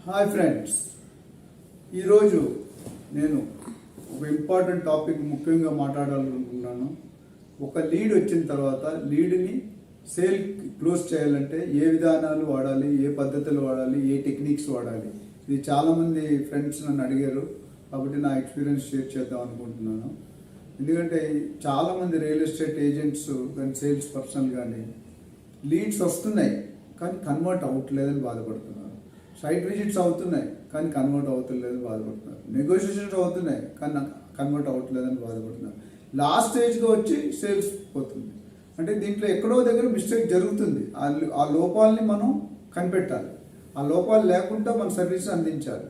Hi friends, ఈరోజు నేను ఒక ఇంపార్టెంట్ టాపిక్ ముఖ్యంగా మాట్లాడాలనుకుంటున్నాను. ఒక లీడ్ వచ్చిన తర్వాత లీడ్ని సేల్ క్లోజ్ చేయాలంటే ఏ విధానాలు వాడాలి, ఏ పద్ధతులు వాడాలి, ఏ టెక్నిక్స్ వాడాలి, ఇది చాలామంది ఫ్రెండ్స్ నన్ను అడిగారు. కాబట్టి నా ఎక్స్పీరియన్స్ షేర్ చేద్దాం అనుకుంటున్నాను. ఎందుకంటే చాలామంది రియల్ ఎస్టేట్ ఏజెంట్స్ కానీ సేల్స్ పర్సన్ కానీ లీడ్స్ వస్తున్నాయి కానీ కన్వర్ట్ అవ్వట్లేదని బాధపడుతున్నారు. సైట్ విజిట్స్ అవుతున్నాయి కానీ కన్వర్ట్ అవుతలేదని బాధపడుతున్నారు. నెగోషియేషన్స్ అవుతున్నాయి కానీ కన్వర్ట్ అవ్వట్లేదని బాధపడుతున్నారు. లాస్ట్ స్టేజ్గా వచ్చి సేల్స్ పోతుంది. అంటే దీంట్లో ఎక్కడో దగ్గర మిస్టేక్ జరుగుతుంది. ఆ లోపాలని మనం కనిపెట్టాలి. ఆ లోపాలు లేకుండా మన సర్వీస్ అందించాలి.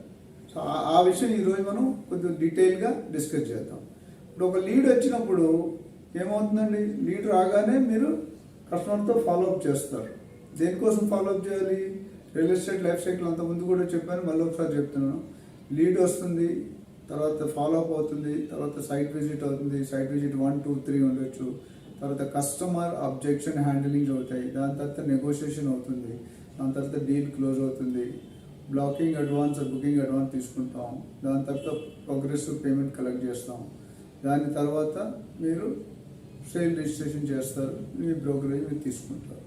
సో ఆ విషయం ఈరోజు మనం కొద్దిగా డీటెయిల్గా డిస్కస్ చేద్దాం. ఇప్పుడు ఒక లీడ్ వచ్చినప్పుడు ఏమవుతుందండి, లీడ్ రాగానే మీరు కస్టమర్తో ఫాలోఅప్ చేస్తారు. దేనికోసం ఫాలోఅప్ చేయాలి? రియల్ ఎస్టేట్ లైఫ్ సైకిల్ అంత ముందు కూడా చెప్పాను, మళ్ళీ ఒకసారి చెప్తున్నాను. లీడ్ వస్తుంది, తర్వాత ఫాలోఅప్ అవుతుంది, తర్వాత సైట్ విజిట్ అవుతుంది. సైట్ విజిట్ 1, 2, 3 ఉండొచ్చు. తర్వాత కస్టమర్ అబ్జెక్షన్ హ్యాండిలింగ్ అవుతాయి. దాని తర్వాత నెగోషియేషన్ అవుతుంది. దాని తర్వాత డీల్ క్లోజ్ అవుతుంది. బ్లాకింగ్ అడ్వాన్స్, బుకింగ్ అడ్వాన్స్ తీసుకుంటాం. దాని తర్వాత ప్రోగ్రెసివ్ పేమెంట్ కలెక్ట్ చేస్తాం. దాని తర్వాత మీరు సేల్ రిజిస్ట్రేషన్ చేస్తారు, మీ బ్రోకరేజ్ మీరు తీసుకుంటారు.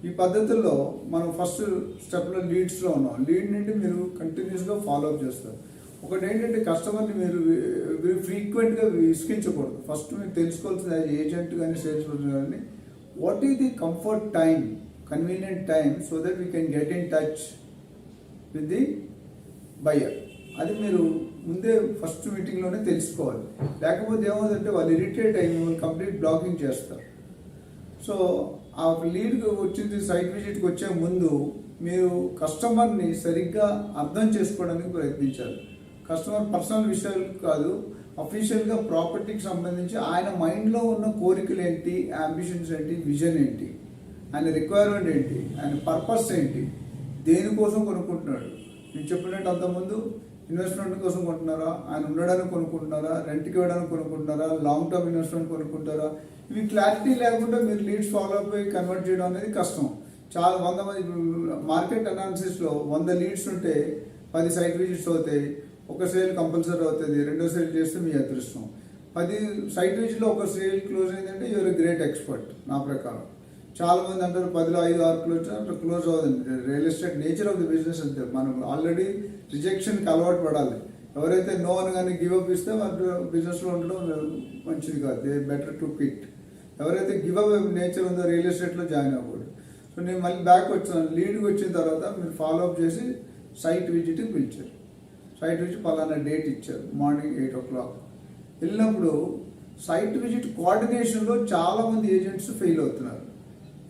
ఈ పద్ధతుల్లో మనం ఫస్ట్ స్టెప్లో లీడ్స్లో ఉన్నాం. లీడ్ నుండి మీరు కంటిన్యూస్గా ఫాలోఅప్ చేస్తారు. ఒకటి ఏంటంటే, కస్టమర్ని మీరు ఫ్రీక్వెంట్గా విసిగించకూడదు. ఫస్ట్ మీరు తెలుసుకోవాల్సిన ఏజెంట్ కానీ సేల్స్ పర్సన్ కానీ, what is the comfort time, convenient time, so that we can get in touch with the buyer. అది మీరు ముందే ఫస్ట్ మీటింగ్లోనే తెలుసుకోవాలి. లేకపోతే ఏమవుతుందంటే వాళ్ళు ఇరిటేట్ అయ్యి మిమ్మల్ని కంప్లీట్ బ్లాకింగ్ చేస్తారు. సో ఆ లీడ్కి వచ్చింది సైట్ విజిట్కి వచ్చే ముందు మీరు కస్టమర్ని సరిగ్గా అర్థం చేసుకోవడానికి ప్రయత్నించాలి. కస్టమర్ పర్సనల్ విషయాలు కాదు, అఫీషియల్గా ప్రాపర్టీకి సంబంధించి ఆయన మైండ్లో ఉన్న కోరికలు ఏంటి, అంబిషన్స్ ఏంటి, విజన్ ఏంటి, ఆయన రిక్వైర్మెంట్ ఏంటి, ఆయన పర్పస్ ఏంటి, దేనికోసం కొనుక్కుంటున్నాడు. నేను చెప్పినట్టు అంతకుముందు ఇన్వెస్ట్మెంట్ కోసం కొంటున్నారా, ఆయన ఉండడానికి కొనుక్కుంటున్నారా, రెంట్కి ఇవ్వడానికి కొనుక్కుంటున్నారా, లాంగ్ టర్మ్ ఇన్వెస్ట్మెంట్ కొనుక్కుంటారా, ఇవి క్లారిటీ లేకుండా మీరు లీడ్స్ ఫాలోఅప్ అయ్యి కన్వర్ట్ చేయడం అనేది కష్టం. చాలా 100 మంది మార్కెట్ అనాలిసిస్లో 100 లీడ్స్ ఉంటే 10 సైట్ విజిట్స్ అవుతాయి. ఒక సేల్ కంపల్సరీ అవుతుంది. రెండో సేల్ చేస్తే మీ అదృష్టం. 10 సైట్ విజిట్లో ఒక సేల్ క్లోజ్ అయిందంటే యూఆర్ గ్రేట్ ఎక్స్పర్ట్ నా ప్రకారం. చాలా మంది అంటారు 10లో 5, 6 క్లోజ్ అట్లా క్లోజ్ అవ్వదండి. Real estate nature of the business అంతే. మనం ఆల్రెడీ రిజెక్షన్కి అలవాటు పడాలి. ఎవరైతే నో అని కానీ గివప్ ఇస్తే వాళ్ళు బిజినెస్లో ఉండడం మంచిది కాదు. They better to quit. ఎవరైతే గివప్ నేచర్ ఉందో రియల్ ఎస్టేట్లో జాయిన్ అవ్వకూడదు. సో నేను మళ్ళీ బ్యాక్ వచ్చాను. లీడ్కి వచ్చిన తర్వాత మీరు ఫాలోఅప్ చేసి సైట్ విజిట్కి పిలిచారు. సైట్ విజిట్ పలానా డేట్ ఇచ్చారు, మార్నింగ్ 8 o'clock. వెళ్ళినప్పుడు సైట్ విజిట్ కోఆర్డినేషన్లో చాలామంది ఏజెంట్స్ ఫెయిల్ అవుతున్నారు.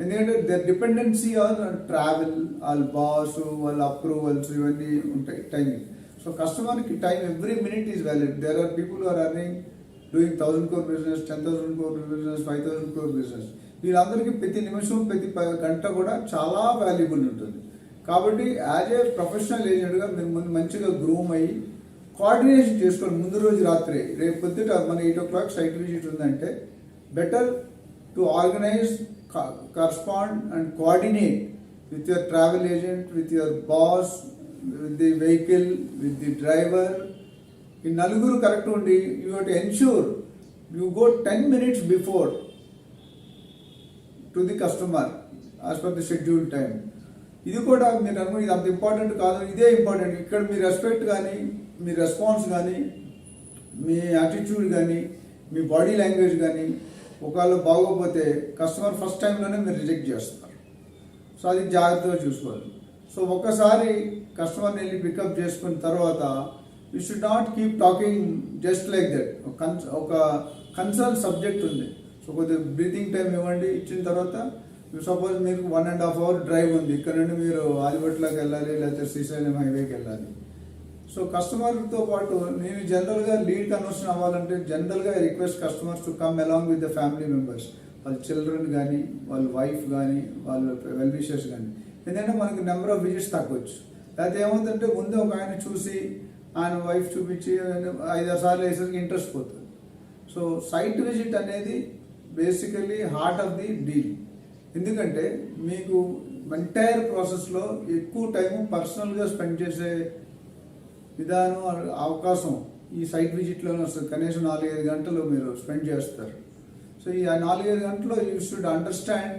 ఎందుకంటే దర్ డిపెండెన్సీ ఆన్ ట్రావెల్, వాళ్ళ బాస్, వాళ్ళ అప్రూవల్స్ ఇవన్నీ ఉంటాయి, టైమింగ్. సో కస్టమర్కి time every minute is valid. There are people are earning doing 1000 crore business, 10,000 crore business, 5,000 crore business. వీళ్ళందరికీ ప్రతి నిమిషం, ప్రతి గంట కూడా చాలా వాల్యుబుల్ ఉంటుంది. కాబట్టి యాజ్ ఏ ప్రొఫెషనల్ ఏజెంట్గా మీరు ముందు మంచిగా గ్రూమ్ అయ్యి కోఆర్డినేషన్ చేసుకోండి. ముందు రోజు రాత్రి, రేపు పొద్దుట మన 8 o'clock సైట్ విజిట్ ఉందంటే better to organise, correspond and coordinate with your travel agent, with your boss, with the vehicle, with the driver. ఈ నలుగురు కరెక్ట్ ఉండి you have to ensure you go 10 minutes before to the customer as per the schedule time. ఇది కూడా మీరు అనుకుని ఇది అంత important కాదు, ఇదే ఇంపార్టెంట్. ఇక్కడ మీ రెస్పెక్ట్ కానీ, మీ రెస్పాన్స్ కానీ, మీ యాటిట్యూడ్ కానీ, మీ బాడీ లాంగ్వేజ్ కానీ ఒకవేళ బాగోకపోతే కస్టమర్ ఫస్ట్ టైంలోనే మీరు రిజెక్ట్ చేస్తారు. సో అది జాగ్రత్తగా చూసుకోవాలి. సో ఒక్కసారి కస్టమర్ని వెళ్ళి పికప్ చేసుకున్న తర్వాత you should not keep talking just like that. ఒక కన్సర్న్ సబ్జెక్ట్ ఉంది. సో కొద్దిగా బ్రీతింగ్ టైం ఇవ్వండి. ఇచ్చిన తర్వాత సపోజ్ మీకు 1.5 hour డ్రైవ్ ఉంది. ఇక్కడ నుండి మీరు ఆలిబట్లోకి వెళ్ళాలి, లేకపోతే శ్రీశైలం హైవేకి వెళ్ళాలి. సో కస్టమర్తో పాటు నేను జనరల్గా లీడ్ కన్వర్షన్ అవ్వాలంటే జనరల్గా request customers to come along with the family members, వాళ్ళ చిల్డ్రన్ కానీ, వాళ్ళ వైఫ్ కానీ, వాళ్ళ వెల్ విషర్స్ కానీ. ఎందుకంటే మనకి నెంబర్ ఆఫ్ విజిట్స్ తగ్గొచ్చు. లేకపోతే ఏమవుతుందంటే ముందే ఒక ఆయన చూసి ఆయన వైఫ్ చూపించి 5-6 సార్లు వేసరికి ఇంట్రెస్ట్ పోతుంది. సో సైట్ విజిట్ అనేది basically heart of the deal. ఎందుకంటే మీకు ఎంటైర్ ప్రాసెస్లో ఎక్కువ టైము పర్సనల్గా స్పెండ్ చేసే విధానం అవకాశం ఈ సైట్ విజిట్లోనే వస్తుంది. కనీసం 4-5 గంటలు మీరు స్పెండ్ చేస్తారు. సో ఈ 4-5 గంటలు you should understand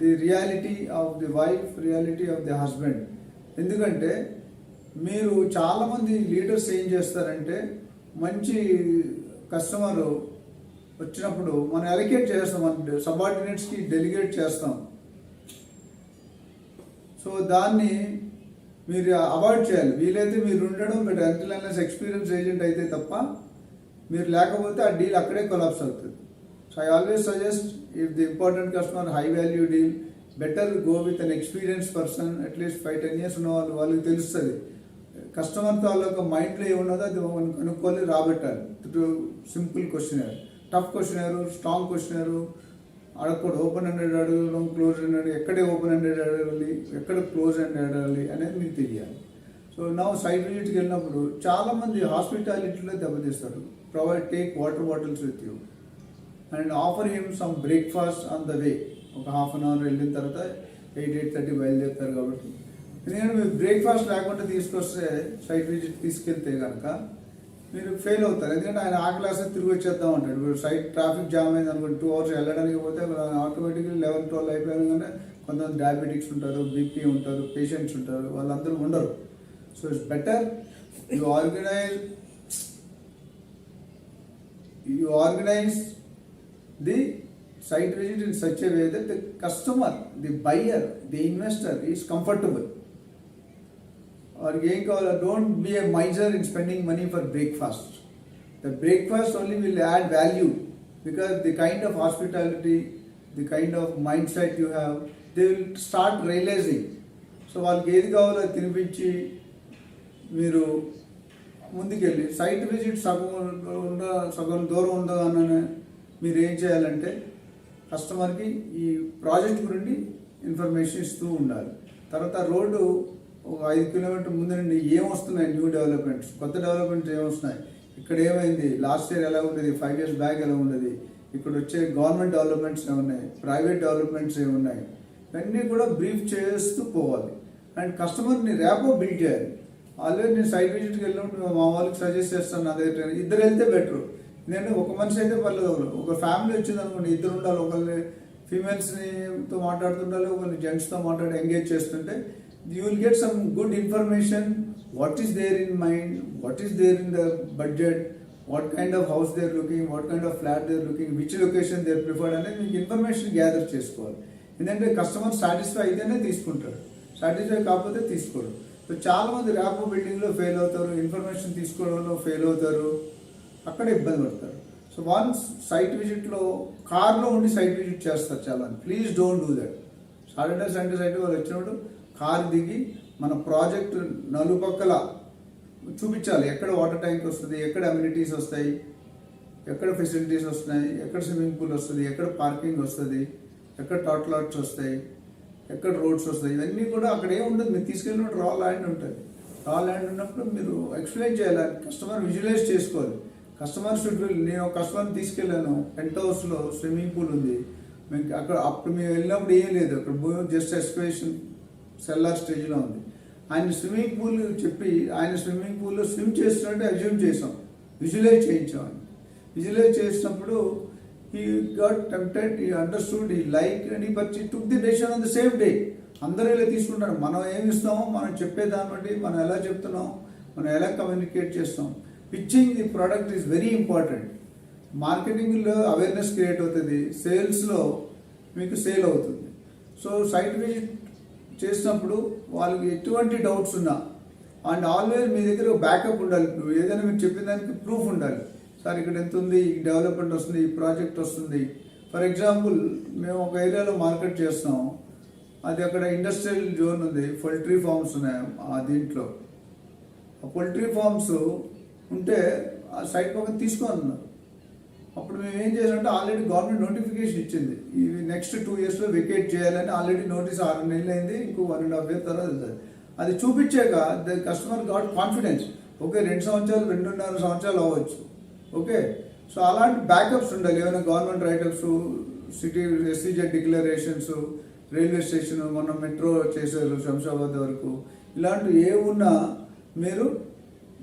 the reality of the wife, reality of the husband. ఎందుకంటే మీరు చాలామంది లీడర్స్ ఏం చేస్తారంటే మంచి కస్టమర్ వచ్చినప్పుడు మనం అలొకేట్ చేస్తాం, మన సబార్డినేట్స్కి డెలిగేట్ చేస్తాం. సో దాన్ని మీరు అవాయిడ్ చేయాలి. వీలైతే మీరు ఉండడం but until unless experience agent అయితే తప్ప మీరు లేకపోతే ఆ డీల్ అక్కడే కొలాప్స్ అవుతుంది. So I always suggest if the important customer high value deal, better go with an experience person. At least 5-10 years ఉన్న వాళ్ళకి తెలుస్తుంది కస్టమర్తో వాళ్ళ యొక్క మైండ్లో ఏమున్నదో అది మనం కనుక్కొని రాబెట్టాలి. Simple questionnaire, tough questionnaire, strong questionnaire అడగకూడదు. ఓపెన్ హండ్రెడ్ అడగడం, క్లోజ్ హండ్రెడ్, ఎక్కడే ఓపెన్ హండ్రెడ్ అడగాలి, ఎక్కడ క్లోజ్ హండ్రెడ్ అడగాలి అనేది మీకు తెలియాలి. సో నా సైట్ విజిట్కి వెళ్ళినప్పుడు చాలామంది హాస్పిటాలిటీలో దెబ్బతీస్తారు. Take water bottles with you and offer him some breakfast on the way. ఒక ½ an hour వెళ్ళిన తర్వాత 8-8:30 బయలుదేరుతారు కాబట్టి, ఎందుకంటే మీరు బ్రేక్ఫాస్ట్ లేకుండా తీసుకొస్తే సైట్ విజిట్ తీసుకెళ్తే కనుక మీరు ఫెయిల్ అవుతారు. ఎందుకంటే ఆయన ఆ క్లాస్ తిరిగి వచ్చేద్దాం అంటాడు. ఇప్పుడు సైట్ ట్రాఫిక్ జామ్ అయింది అనుకోండి, 2 hours వెళ్ళడానికి పోతే ఆటోమేటిక్గా 11-12 అయిపోయాను. కానీ కొంతమంది డయాబెటిక్స్ ఉంటారు, బీపీ ఉంటారు, పేషెంట్స్ ఉంటారు, వాళ్ళందరూ ఉండరు. So it's better you organise the site visit in such a way that the customer, the buyer, the investor is comfortable. Or don't be a miser in spending money for breakfast. The breakfast only will add value because the kind of hospitality, the kind of mindset you have, they will start realizing. So వాళ్ళకి ఏది కావాలో తినిపించి మీరు ముందుకెళ్ళి site visit సగం దూరం ఉందో అన్న మీరు ఏం చేయాలంటే కస్టమర్కి ఈ ప్రాజెక్ట్ గురించి ఇన్ఫర్మేషన్ ఇస్తూ ఉండాలి. తర్వాత రోడ్డు ఒక 5 kilometers ముందు నుండి ఏమొస్తున్నాయి, న్యూ డెవలప్మెంట్స్, కొత్త డెవలప్మెంట్స్ ఏమొస్తున్నాయి, ఇక్కడ ఏమైంది, లాస్ట్ ఇయర్ ఎలా ఉండేది, 5 years బ్యాక్ ఎలా ఉండేది, ఇక్కడ వచ్చే గవర్నమెంట్ డెవలప్మెంట్స్ ఏమున్నాయి, ప్రైవేట్ డెవలప్మెంట్స్ ఏమున్నాయి, ఇవన్నీ కూడా బ్రీఫ్ చేస్తూ పోవాలి. అండ్ కస్టమర్ని ర్యాపో బిల్డ్ చేయాలి. ఆల్రెడీ నేను సైట్ విజిట్కి వెళ్ళినప్పుడు మా వాళ్ళకి సజెస్ట్ చేస్తాను, నా దగ్గర 2 వెళ్తే బెటర్. ఎందుకంటే ఒక మనిషి అయితే పర్లేదు, ఒక ఫ్యామిలీ వచ్చింది అనుకోండి, 2 ఉండాలి. ఒకరిని ఫీమేల్స్తో మాట్లాడుతుండాలి, ఒకరిని జెంట్స్తో మాట్లాడి ఎంగేజ్ చేస్తుంటే you will get some good information, what is there in mind, what is there in the budget, what kind of house they are looking, what kind of flat they are looking, which location they are preferred అనేది మీకు information gather చేసుకోవాలి. ఎందుకంటే customer satisfy అయితేనే తీసుకుంటారు, satisfy కాకపోతే తీసుకోరు. So చాలామంది rapport బిల్డింగ్లో ఫెయిల్ అవుతారు, ఇన్ఫర్మేషన్ తీసుకోవడంలో ఫెయిల్ అవుతారు, అక్కడ ఇబ్బంది పడతారు. సో వన్స్ సైట్ విజిట్లో కార్లో ఉండి సైట్ విజిట్ చేస్తారు చాలా. Please don't do that. Saturday Sunday site వాళ్ళు వచ్చినప్పుడు కారు దిగి మన ప్రాజెక్ట్ నలుపక్కల చూపించాలి. ఎక్కడ వాటర్ ట్యాంక్ వస్తుంది, ఎక్కడ అమ్యూనిటీస్ వస్తాయి, ఎక్కడ ఫెసిలిటీస్ వస్తున్నాయి, ఎక్కడ స్విమ్మింగ్ పూల్ వస్తుంది, ఎక్కడ పార్కింగ్ వస్తుంది, ఎక్కడ టాట్లాట్స్ వస్తాయి, ఎక్కడ రోడ్స్ వస్తాయి, ఇవన్నీ కూడా అక్కడ ఏముండదు. మీరు తీసుకెళ్ళినప్పుడు రా ల్యాండ్ ఉంటుంది. రా ల్యాండ్ ఉన్నప్పుడు మీరు ఎక్స్ప్లెయిన్ చేయాలి, కస్టమర్ విజువలైజ్ చేసుకోవాలి. Customer should will. నేను ఒక కస్టమర్ని తీసుకెళ్ళాను, పెంట్హౌస్లో స్విమ్మింగ్ పూల్ ఉంది. మీకు అక్కడ అప్పుడు మేము వెళ్ళినప్పుడు ఏం లేదు, అక్కడ జస్ట్ ఎక్స్కవేషన్ సెల్లార్ స్టేజ్లో ఉంది. ఆయన స్విమ్మింగ్ పూల్ చెప్పి ఆయన స్విమ్మింగ్ పూల్లో స్విమ్ చేస్తున్నట్టు అజ్యూమ్ చేసాం, విజువలైజ్ చేయించాం. విజువలైజ్ చేసినప్పుడు he got tempted, he understood, he liked and he took the decision on the same day. అందరూ ఇలా తీసుకుంటారు. మనం ఏమి ఇస్తామో మనం చెప్పే దాన్ని బట్టి, మనం ఎలా చెప్తున్నాం, మనం ఎలా కమ్యూనికేట్ చేస్తాం. Pitching the product is very important. మార్కెటింగ్లో అవేర్నెస్ క్రియేట్ అవుతుంది, సేల్స్లో మీకు సేల్ అవుతుంది. సో సైట్ విజిట్ చేసినప్పుడు వాళ్ళకి ఎటువంటి డౌట్స్ ఉన్నా అండ్ ఆల్వేస్ మీ దగ్గర బ్యాకప్ ఉండాలి. ఏదైనా మీరు చెప్పిన దానికి ప్రూఫ్ ఉండాలి. సార్ ఇక్కడ ఎంత ఉంది, ఈ డెవలప్మెంట్ వస్తుంది, ఈ ప్రాజెక్ట్ వస్తుంది. ఫర్ ఎగ్జాంపుల్ మేము ఒక ఏరియాలో మార్కెట్ చేస్తాం, అది అక్కడ ఇండస్ట్రియల్ జోన్ ఉంది, పౌల్ట్రీ ఫార్మ్స్ ఉన్నాయి. దీంట్లో ఆ పౌల్ట్రీ ఫార్మ్స్ ఉంటే ఆ సైట్ పక్కన తీసుకున్నారు. అప్పుడు మేము ఏం చేసామంటే ఆల్రెడీ గవర్నమెంట్ నోటిఫికేషన్ ఇచ్చింది, ఇవి నెక్స్ట్ 2 years వెకేట్ చేయాలని. ఆల్రెడీ నోటీస్ 6 నెలలు అయింది, ఇంకో 1.5 years తర్వాత అది చూపించాక the customer got confidence. Okay, 2 సంవత్సరాలు 2.5 సంవత్సరాలు అవ్వచ్చు. ఓకే, సో అలాంటి బ్యాకప్స్ ఉండాలి. ఏమైనా government write-ups, city SEZ declarations, railway station, మొన్న మెట్రో చేశారు శంషాబాద్ వరకు. ఇలాంటివి ఏ ఉన్నా మీరు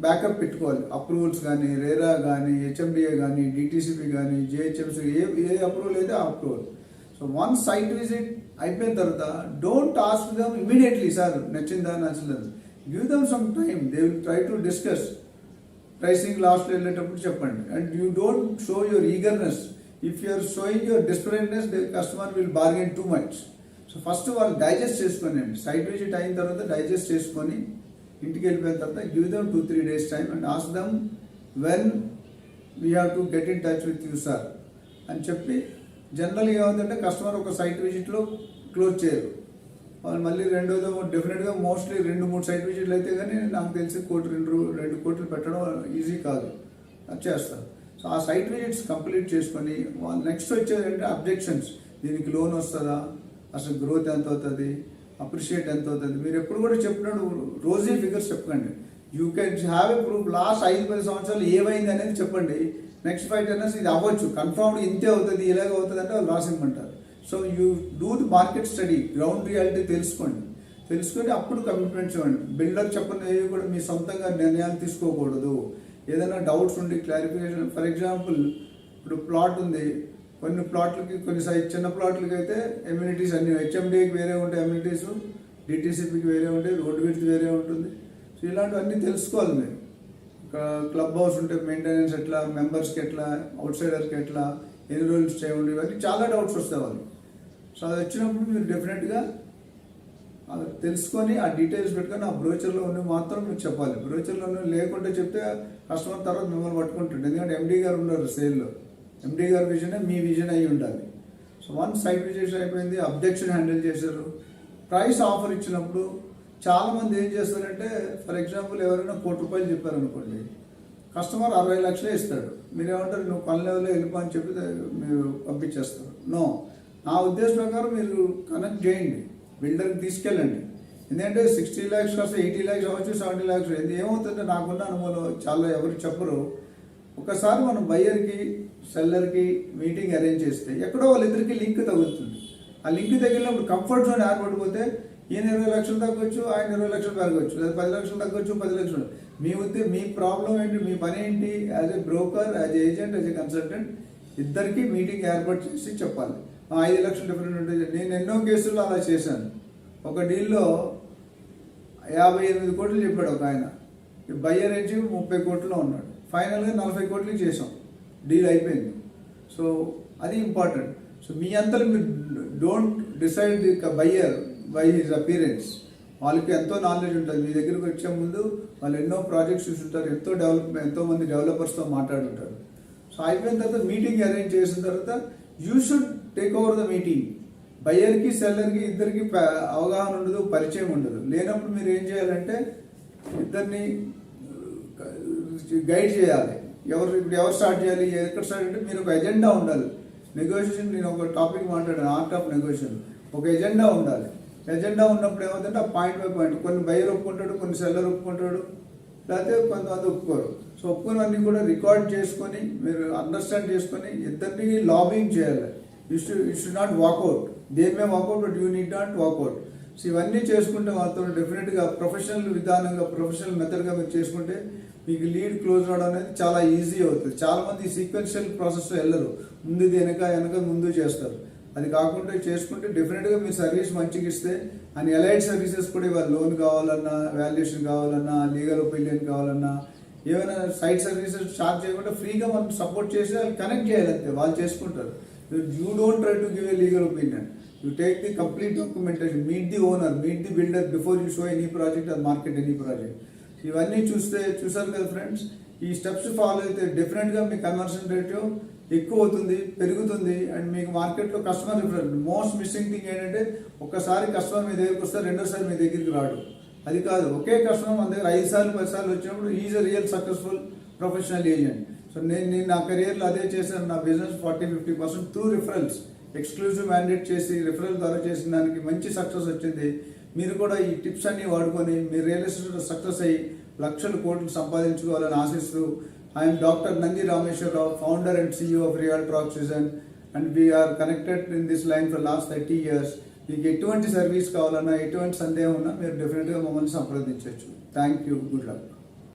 బ్యాకప్ పెట్టుకోవాలి. అప్రూవల్స్ కానీ, రేరా కానీ, హెచ్ఎండిఏ కానీ, డిటీసీపీ కానీ, జిహెచ్ఎంసీ ఏ అప్రూవల్ అయితే ఆ approval. So one site visit అయిపోయిన తర్వాత don't ask them immediately sir నచ్చిందా నచ్చలేదు. Give them some time, they will try to discuss. Pricing లాస్ట్లో వెళ్ళేటప్పుడు చెప్పండి. And you don't show your eagerness. If you are showing your desperateness, the customer will bargain too much. So first వాళ్ళు digest చేసుకోండి. Site visit అయిన తర్వాత digest చేసుకొని ఇంటికి వెళ్ళిపోయిన తర్వాత give them 2-3 days time and ask dum when we have to get in touch with you sir అని చెప్పి. జనరల్గా ఏమవుతుందంటే కస్టమర్ ఒక సైట్ విజిట్లో క్లోజ్ చేయరు. వాళ్ళు మళ్ళీ రెండోదో డెఫినెట్గా మోస్ట్లీ 2-3 సైట్ విజిట్లు అయితే కానీ నాకు తెలిసి 1-2 కోట్లు పెట్టడం ఈజీ కాదు, అది చేస్తారు. సో ఆ సైట్ విజిట్స్ కంప్లీట్ చేసుకొని వాళ్ళు నెక్స్ట్ వచ్చేదంటే అబ్జెక్షన్స్. దీనికి లోన్ వస్తుందా, అసలు గ్రోత్ ఎంత అవుతుంది, అప్రిషియేట్ ఎంత అవుతుంది. మీరు ఎప్పుడు కూడా చెప్పినప్పుడు రోజీ ఫిగర్స్ చెప్పండి. You can have a proof. Last 5-10 సంవత్సరాలు ఏమైంది అనేది చెప్పండి. నెక్స్ట్ 5-10 years ఇది అవ్వచ్చు, కన్ఫర్మ్డ్ ఇంతే అవుతుంది, ఇలాగ అవుతుంది అంటే వాళ్ళు రాసిమ్మంటారు. So you do the market study, ground reality తెలుసుకొని అప్పుడు కమిట్మెంట్స్ ఇవ్వండి. బిల్డర్ చెప్పిన కూడా మీ సొంతంగా నిర్ణయాలు తీసుకోకూడదు. ఏదైనా డౌట్స్ ఉండి క్లారిఫికేషన్. ఫర్ ఎగ్జాంపుల్ ఇప్పుడు ప్లాట్ ఉంది, కొన్ని ప్లాట్లకి కొన్ని చిన్న ప్లాట్లకి అయితే ఎమ్యూనిటీస్ అన్ని హెచ్ఎండికి వేరే ఉంటాయి, ఎమ్యూనిటీస్ డిటీసీపీకి వేరే ఉంటాయి, రోడ్ విడ్త్ వేరే ఉంటుంది. సో ఇలాంటివన్నీ తెలుసుకోవాలి మీరు. క్లబ్ హౌస్ ఉంటే మెయింటెనెన్స్ ఎట్లా, మెంబర్స్కి ఎట్లా, అవుట్ సైడర్స్కి ఎట్లా, ఎన్ని రోజులు స్టే ఉండి, ఇవన్నీ చాలా డౌట్స్ వస్తాయి వాళ్ళు. సో అది వచ్చినప్పుడు మీరు డెఫినెట్గా తెలుసుకొని ఆ డీటెయిల్స్ పెట్టుకొని ఆ బ్రోచర్లో ఉన్న మాత్రం మీకు చెప్పాలి. బ్రోచర్లో లేకుంటే చెప్తే కస్టమర్ తర్వాత మిమ్మల్ని పట్టుకుంటుంది. ఎందుకంటే ఎండీ గారు ఉన్నారు సేల్లో, ఎండీ గారి విజనే మీ విజన్ అయ్యి ఉండాలి. సో వన్ సైట్ విజిట్ అయిపోయింది, అబ్జెక్షన్ హ్యాండిల్ చేశారు. ప్రైస్ ఆఫర్ ఇచ్చినప్పుడు చాలామంది ఏం చేస్తారంటే, ఫర్ ఎగ్జాంపుల్ ఎవరైనా ₹1,00,000 చెప్పారనుకోండి, కస్టమర్ 60 లక్షలే ఇస్తాడు. మీరేమంటారు, నువ్వు పని లెవెల్లో వెళ్ళిపో అని చెప్పి మీరు పంపించేస్తారు. నో, నా ఉద్దేశం ప్రకారం మీరు కనెక్ట్ చేయండి, బిల్డర్కి తీసుకెళ్ళండి. ఎందుకంటే 60 lakhs కాస్త 80 lakhs అవ్వచ్చు, 70 lakhs. ఇది ఏమవుతుందంటే నాకున్న అనుభవం చాలా ఎవరు చెప్పరు. ఒకసారి మనం బయ్యర్కి సెల్లర్కి మీటింగ్ అరేంజ్ చేస్తే ఎక్కడో వాళ్ళిద్దరికి లింక్ తగులుతుంది. ఆ లింక్ తగిలినప్పుడు కంఫర్ట్ జోన్ ఏర్పడిపోతే ఈయన 20 లక్షలు తగ్గొచ్చు, ఆయన 20 లక్షలు పెరగచ్చు, లేదా 10 లక్షలు తగ్గొచ్చు, 10 లక్షలు. మీ ప్రాబ్లం ఏంటి, మీ పని ఏంటి, as a broker, as a agent, as a consultant ఇద్దరికి మీటింగ్ ఏర్పాటు చేసి చెప్పాలి. 5 లక్షలు డిఫరెంట్ ఉంటుంది. నేను ఎన్నో కేసుల్లో అలా చేశాను. ఒక డీల్లో 58 కోట్లు చెప్పాడు ఒక ఆయన, బయ్యర్ నుంచి 30 కోట్లలో ఉన్నాడు. ఫైనల్గా 40 కోట్లకి చేసాం, డీల్ అయిపోయింది. సో అది ఇంపార్టెంట్. సో మీ అంతా మీరు don't decide the buyer by his appearance. వాళ్ళకి ఎంతో నాలెడ్జ్ ఉంటుంది. మీ దగ్గరకు వచ్చే ముందు వాళ్ళు ఎన్నో ప్రాజెక్ట్స్ చూస్తుంటారు, ఎంతో మంది డెవలపర్స్తో మాట్లాడుంటారు. సో అయిపోయిన తర్వాత మీటింగ్ అరేంజ్ చేసిన తర్వాత you should take over the meeting. బయ్యర్కి సెల్లర్కి ఇద్దరికి అవగాహన ఉండదు, పరిచయం ఉండదు. లేనప్పుడు మీరు ఏం చేయాలంటే ఇద్దరిని గైడ్ చేయాలి. ఇప్పుడు ఎవరు స్టార్ట్ చేయాలి, ఎక్కడ స్టార్ట్ అంటే మీరు ఒక ఎజెండా ఉండాలి. నెగోషియేషన్, నేను ఒక టాపిక్ మాట్లాడాను, ఆర్ట్ ఆఫ్ నెగోషియేషన్. ఒక ఎజెండా ఉండాలి. ఎజెండా ఉన్నప్పుడు ఏమవుతుందంటే ఆ పాయింట్ బై పాయింట్, కొన్ని బయ్యర్ ఒప్పుకుంటాడు, కొన్ని సెల్లర్ ఒప్పుకుంటాడు, లేకపోతే కొంతమంది ఒప్పుకోరు. సో ఒప్పుకున్నవన్నీ కూడా రికార్డ్ చేసుకొని మీరు అండర్స్టాండ్ చేసుకొని ఇద్దరిని లాబింగ్ చేయాలి. You should not walk out. They may walk out, but you need not walk out. So ఇవన్నీ చేసుకుంటే మాత్రం డెఫినెట్గా ప్రొఫెషనల్ విధానంగా, ప్రొఫెషనల్ మెథడ్గా మీరు చేసుకుంటే మీకు లీడ్ క్లోజ్ అవడం అనేది చాలా ఈజీ అవుతుంది. చాలామంది సీక్వెన్షియల్ ప్రాసెస్లో వెళ్ళరు, ముందు వెనక ముందు చేస్తారు. అది కాకుండా చేసుకుంటే డెఫినెట్గా మీరు సర్వీస్ మంచిగా ఇస్తే, అండ్ ఎలైడ్ సర్వీసెస్ కూడా ఇవాళ లోన్ కావాలన్నా, వాల్యుయేషన్ కావాలన్నా, లీగల్ ఒపీనియన్ కావాలన్నా, ఏమైనా సైట్ సర్వీసెస్ చార్జ్ చేయకుండా ఫ్రీగా మనం సపోర్ట్ చేసి వాళ్ళు కనెక్ట్ చేయాలంతే, వాళ్ళు చేసుకుంటారు. You don't try to give a legal opinion. You take the complete documentation, meet the owner, meet the builder before you show any project or market any project. ఇవన్నీ చూసారు కదా ఫ్రెండ్స్. ఈ steps follow అయితే డెఫినెట్గా మీ conversion ratio ఎక్కువ అవుతుంది, పెరుగుతుంది. And మీకు మార్కెట్లో customer reference. Most missing thing ఏంటంటే ఒక్కసారి కస్టమర్ మీ దగ్గరికి వస్తే రెండోసారి మీ దగ్గరికి రాడు. అది కాదు, ఒకే కస్టమర్ మన దగ్గర 5 సార్లు 10 సార్లు వచ్చినప్పుడు is a real successful professional agent. So నేను నా కెరియర్లో అదే చేశాను. నా business 40-50% through referrals, exclusive mandate చేసి రిఫరల్ ద్వారా చేసిన దానికి మంచి సక్సెస్ వచ్చింది. మీరు కూడా ఈ టిప్స్ అన్ని వాడుకొని మీరు రియల్ ఎస్టేట్లో సక్సెస్ అయ్యి లక్షల కోట్లు సంపాదించుకోవాలని ఆశిస్తూ, I'm doctor Nandi Rameshwar Rao, founder and CEO of Realtor Oxygen, and we are connected in this line for last 30 years. మీకు ఎటువంటి సర్వీస్ కావాలన్నా, ఎటువంటి సందేహం ఉన్నా మీరు డెఫినెట్గా మమ్మల్ని సంప్రదించవచ్చు. Thank you. Good luck.